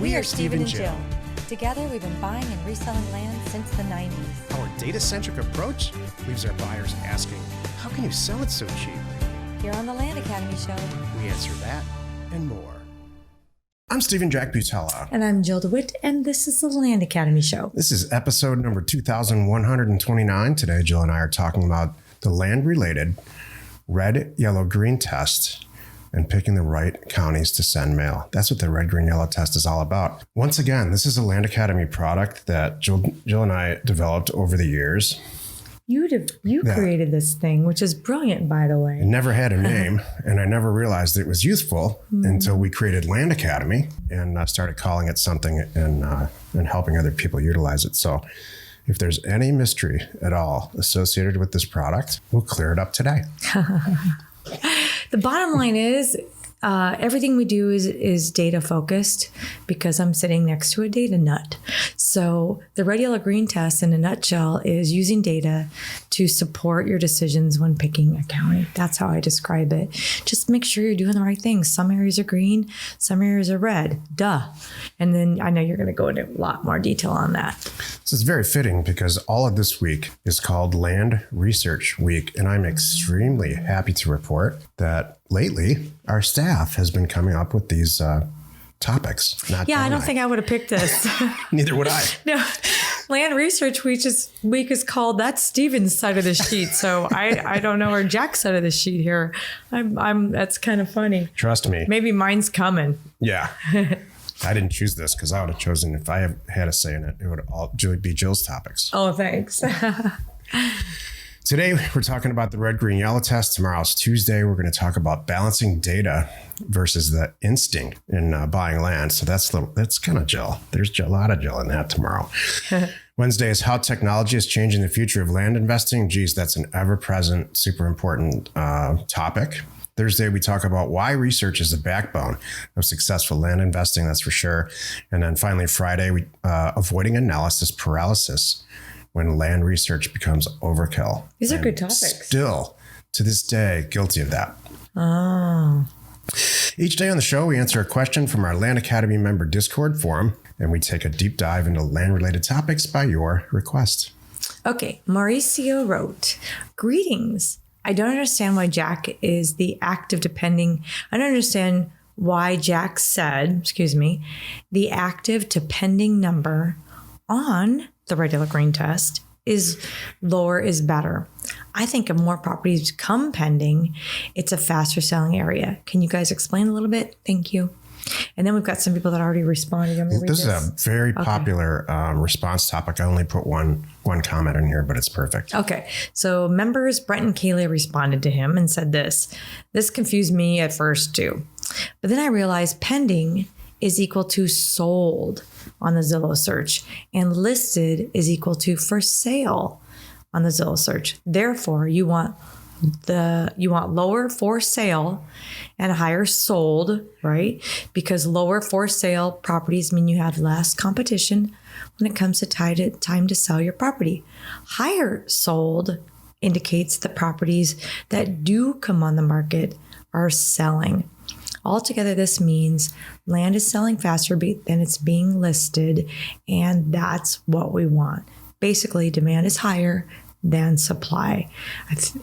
We are Steve and Jill. Together, we've been buying and reselling land since the 90s. Our data-centric approach leaves our buyers asking, how can you sell it so cheap? Here on the Land Academy Show, We answer that and more. I'm Stephen Jack Butala. And I'm Jill DeWit, and this is the Land Academy Show. This is episode number 2129. Today, Jill and I are talking about the land-related red, yellow, green test and picking the right counties to send mail. That's what the red, green, yellow test is all about. Once again, this is a Land Academy product that Jill and I developed over the years. You created this thing, which is brilliant, by the way. It never had a name, and I never realized it was youthful until we created Land Academy and started calling it something and helping other people utilize it. So if there's any mystery at all associated with this product, we'll clear it up today. The bottom line is everything we do is data focused because I'm sitting next to a data nut. So the red, yellow, green test in a nutshell is using data to support your decisions when picking a county. That's how I describe it. Just make sure you're doing the right things. Some areas are green, some areas are red. Duh. And then I know you're going to go into a lot more detail on that. This is very fitting because all of this week is called Land Research Week, and I'm extremely happy to report that lately our staff has been coming up with these topics. I don't think I would have picked this. Neither would I. No, Land Research Week is called, that's Steven's side of the sheet. So I don't know where Jack's side of the sheet here. That's kind of funny. Trust me. Maybe mine's coming. Yeah. I didn't choose this because I would have chosen, if I had a say in it, it would all be Jill's topics. Oh, thanks. Today, we're talking about the red, green, yellow test. Tomorrow's Tuesday. We're going to talk about balancing data versus the instinct in buying land. So that's kind of Jill. There's a lot of Jill in that tomorrow. Wednesday is how technology is changing the future of land investing. Geez, that's an ever-present, super important topic. Thursday, we talk about why research is the backbone of successful land investing, that's for sure. And then finally, Friday, we avoiding analysis paralysis when land research becomes overkill. These are good topics. Still, to this day, guilty of that. Oh. Each day on the show, we answer a question from our Land Academy member Discord forum, and we take a deep dive into land-related topics by your request. Okay, Mauricio wrote, greetings. I don't understand why Jack is the active depending. I don't understand why Jack said, the active to pending number on the red, yellow, green test is lower is better. I think if more properties come pending, it's a faster selling area. Can you guys explain a little bit? Thank you. And then we've got some people that already responded. This is a very popular response topic. I only put one comment in here, but it's perfect. Okay. So members Brent and Kayla responded to him and said this confused me at first too. But then I realized pending is equal to sold on the Zillow search and listed is equal to for sale on the Zillow search. Therefore, you want lower for sale and higher sold, right? Because lower for sale properties mean you have less competition when it comes to time to sell your property. Higher sold indicates the properties that do come on the market are selling. Altogether, this means land is selling faster than it's being listed, and that's what we want. Basically, demand is higher than supply.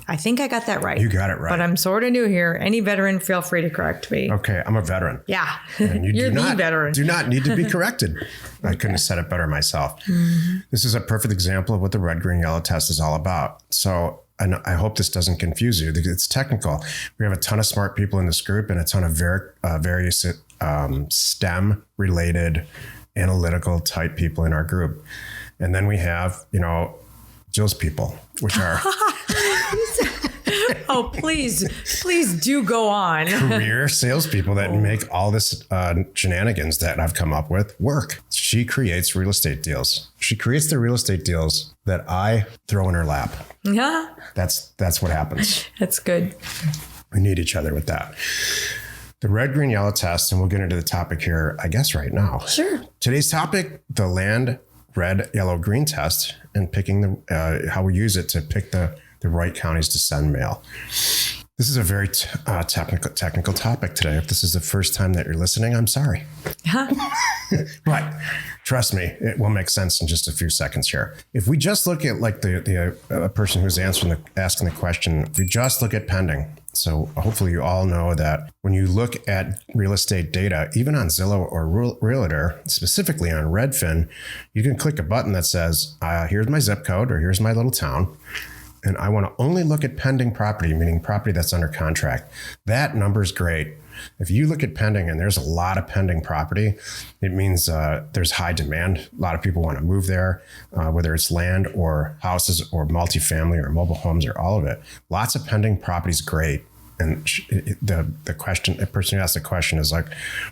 I think I got that right. You got it right. But I'm sort of new here. Any veteran, feel free to correct me. Okay, I'm a veteran. Yeah, And you're the veteran. Do not need to be corrected. I couldn't have said it better myself. Mm-hmm. This is a perfect example of what the red, green, yellow test is all about. So I hope this doesn't confuse you. It's technical. We have a ton of smart people in this group and a ton of various STEM-related analytical type people in our group. And then we have, Jill's people, which are oh, please do go on. career salespeople that make all this shenanigans that I've come up with work. She creates real estate deals. She creates the real estate deals that I throw in her lap. Yeah. That's what happens. That's good. We need each other with that. The red, green, yellow test, and we'll get into the topic here, I guess, right now. Sure. Today's topic, the land red, yellow, green test, and picking how we use it to pick the right counties to send mail. This is a very technical topic today. If this is the first time that you're listening, I'm sorry. But trust me, it will make sense in just a few seconds here. If we just look at like the person who's asking the question, if we just look at pending. So hopefully you all know that when you look at real estate data, even on Zillow or Realtor, specifically on Redfin, you can click a button that says, here's my zip code or here's my little town. And I want to only look at pending property, meaning property that's under contract. That number's great. If you look at pending and there's a lot of pending property, it means there's high demand. A lot of people want to move there, whether it's land or houses or multifamily or mobile homes or all of it. Lots of pending property is great. And the person who asked the question is like,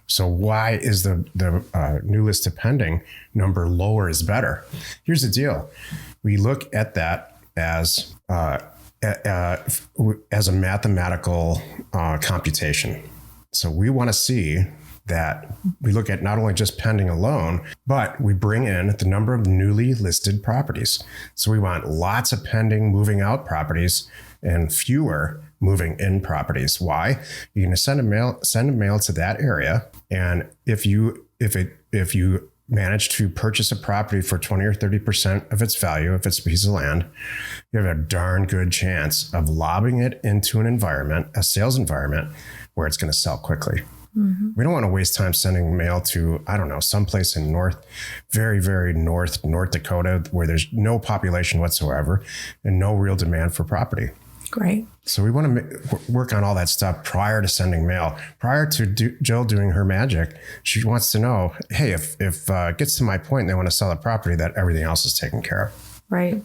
so why is the new list of pending number lower is better? Here's the deal. We look at that as a mathematical computation. So we want to see that we look at not only just pending alone, but we bring in the number of newly listed properties. So we want lots of pending moving out properties and fewer moving in properties. Why? You're going to send a mail to that area. And if you manage to purchase a property for 20 or 30% of its value, if it's a piece of land, you have a darn good chance of lobbing it into an environment, a sales environment, where it's going to sell quickly. Mm-hmm. We don't want to waste time sending mail to, I don't know, someplace in very, very North Dakota, where there's no population whatsoever and no real demand for property. Great. So we want to work on all that stuff prior to sending mail. Prior to Jill doing her magic, she wants to know, hey, if it gets to my point and they want to sell a property, that everything else is taken care of. Right.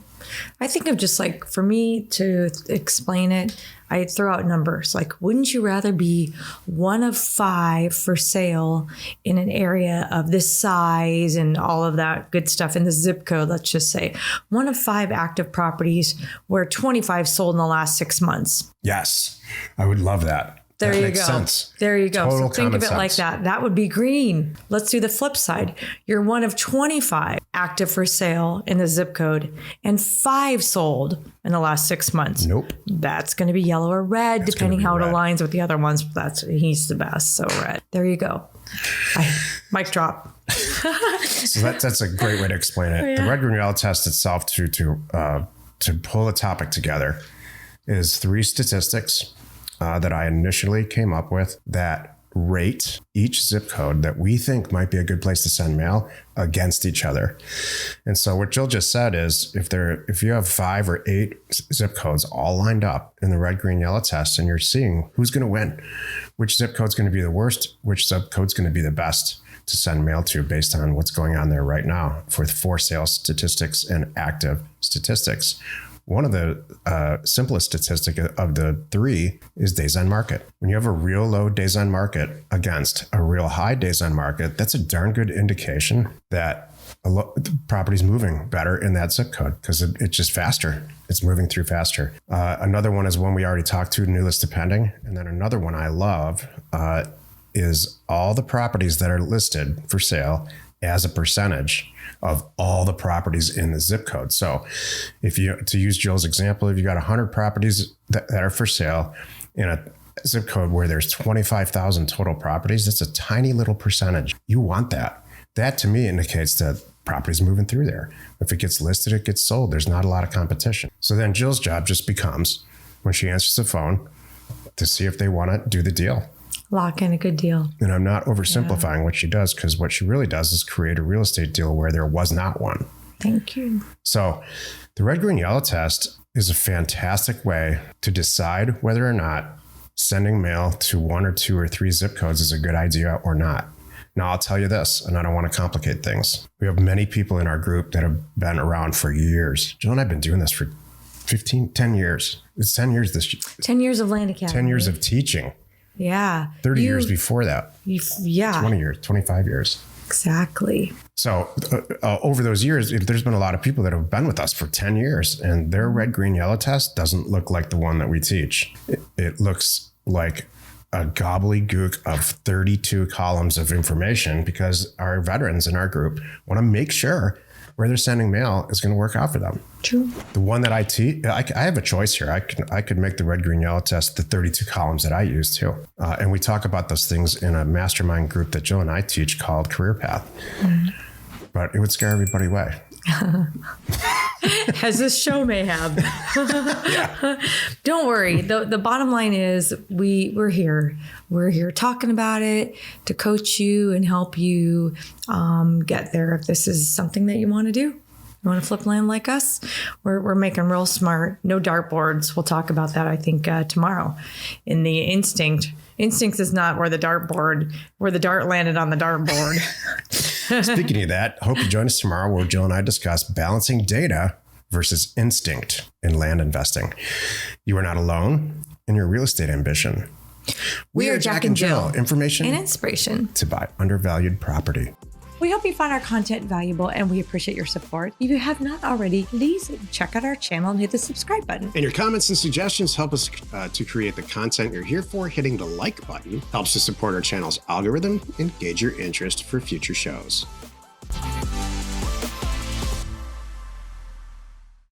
I think of just like, for me to explain it, I throw out numbers. Like, wouldn't you rather be one of 5 for sale in an area of this size and all of that good stuff in the zip code? Let's just say one of 5 active properties where 25 sold in the last 6 months. Yes, I would love that. There that you makes go. Sense. There you go. Total So think of it sense. like that. That would be green. Let's do the flip side. You're one of 25 active for sale in the zip code and 5 sold in the last 6 months. Nope. That's going to be yellow or red, depending how it red. aligns with the other ones. He's the best. So red. There you go. Mic drop. So that's a great way to explain it. Yeah. The red green yellow test itself to pull a topic together is 3 statistics that I initially came up with that rate each zip code that we think might be a good place to send mail against each other. And so what Jill just said is if you have 5 or 8 zip codes all lined up in the red, green, yellow test, and you're seeing who's going to win, which zip code's going to be the worst, which zip code's going to be the best to send mail to based on what's going on there right now for sales statistics and active statistics. One of the simplest statistic of the 3 is days on market. When you have a real low days on market against a real high days on market, that's a darn good indication that the property's moving better in that zip code because it's just faster. It's moving through faster. Another one is one we already talked to, new list of pending. And then another one I love is all the properties that are listed for sale as a percentage of all the properties in the zip code. So to use Jill's example, if you got 100 properties that are for sale in a zip code where there's 25,000 total properties, that's a tiny little percentage. You want that. That to me indicates that property's moving through there. If it gets listed, it gets sold. There's not a lot of competition. So then Jill's job just becomes, when she answers the phone, to see if they want to do the deal. Lock in a good deal. And I'm not oversimplifying what she does, because what she really does is create a real estate deal where there was not one. Thank you. So the red, green, yellow test is a fantastic way to decide whether or not sending mail to 1 or 2 or 3 zip codes is a good idea or not. Now, I'll tell you this, and I don't want to complicate things. We have many people in our group that have been around for years. Jill and I have been doing this for 10 years. It's 10 years this year. 10 years of Land Academy. 10 years of teaching. Yeah. 30 years before that. Yeah. 20 years, 25 years. Exactly. So over those years, there's been a lot of people that have been with us for 10 years, and their red, green, yellow test doesn't look like the one that we teach. It looks like a gobbledygook of 32 columns of information, because our veterans in our group want to make sure where they're sending mail is going to work out for them. True. The one that I teach, I have a choice here. I could make the red, green, yellow test the 32 columns that I use too. And we talk about those things in a mastermind group that Jill and I teach called Career Path. But it would scare everybody away. As this show may have. Don't worry. The bottom line is we're here. We're here talking about it to coach you and help you get there. If this is something that you want to do, you want to flip land like us, we're making real smart. No dartboards. We'll talk about that, I think, tomorrow in the instinct. Instinct is not where the dart landed on the dartboard. Speaking of that, hope you join us tomorrow where Jill and I discuss balancing data versus instinct in land investing. You are not alone in your real estate ambition. We are Jack and Jill. Information and inspiration to buy undervalued property. We hope you found our content valuable and we appreciate your support. If you have not already, please check out our channel and hit the subscribe button. And your comments and suggestions help us to create the content you're here for. Hitting the like button helps to support our channel's algorithm and gauge your interest for future shows.